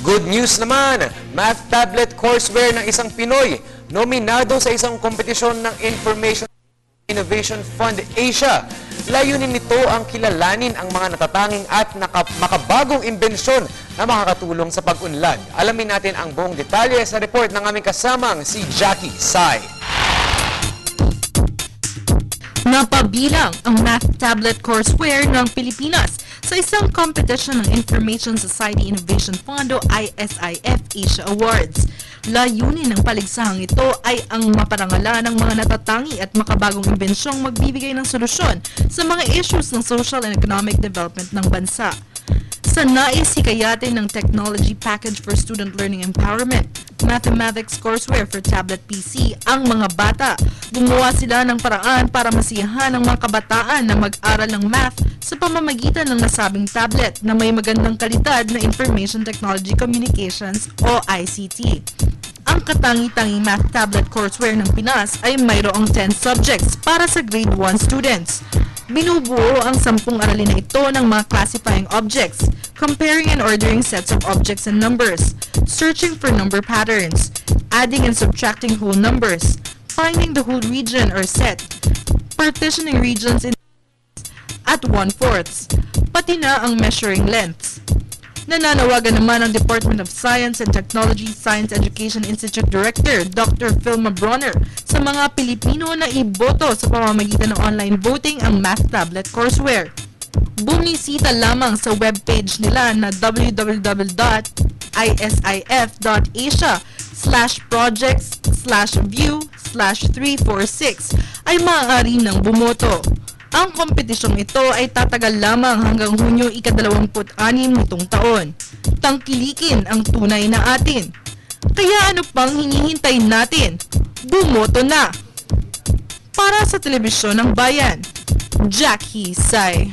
Good news naman, math tablet courseware ng isang Pinoy, nominado sa isang kompetisyon ng Information Innovation Fund Asia. Layunin nito ang kilalanin ang mga natatanging at makabagong imbensyon na makakatulong sa pag-unlad. Alamin natin ang buong detalye sa report ng aming kasamang si Jackie Sai. Napabilang ang math tablet courseware ng Pilipinas sa isang competition ng Information Society Innovation Fund o ISIF Asia Awards. Layunin ng paligsahang ito ay ang maparangalan ng mga natatangi at makabagong imbensyong magbibigay ng solusyon sa mga issues ng social and economic development ng bansa. Sa nais hikayatin ng Technology Package for Student Learning Empowerment, Mathematics Courseware for Tablet PC, ang mga bata. Gumawa sila ng paraan para masiyahan ang mga kabataan na mag-aral ng math sa pamamagitan ng nasabing tablet na may magandang kalidad na Information Technology Communications o ICT. Ang katangi-tanging math tablet courseware ng Pinas ay mayroong 10 subjects para sa grade 1 students. Binubuo ang 10 aralin na ito ng mga classifying objects, comparing and ordering sets of objects and numbers, searching for number patterns, adding and subtracting whole numbers, finding the whole region or set, partitioning regions in at 1/4, pati na ang measuring lengths. Nananawagan naman ang Department of Science and Technology Science Education Institute Director Dr. Filma Bronner sa mga Pilipino na iboto sa pamamagitan ng online voting ang math tablet courseware. Bumisita lamang sa webpage nila na www.isif.asia/projects/view/346 ay maaari nang bumoto. Ang kompetisyong ito ay tatagal lamang hanggang Hunyo 26 nitong taon. Tangkilikin ang tunay na atin. Kaya ano pang hinihintay natin? Bumoto na! Para sa Telebisyon ng Bayan, Jackie Sai.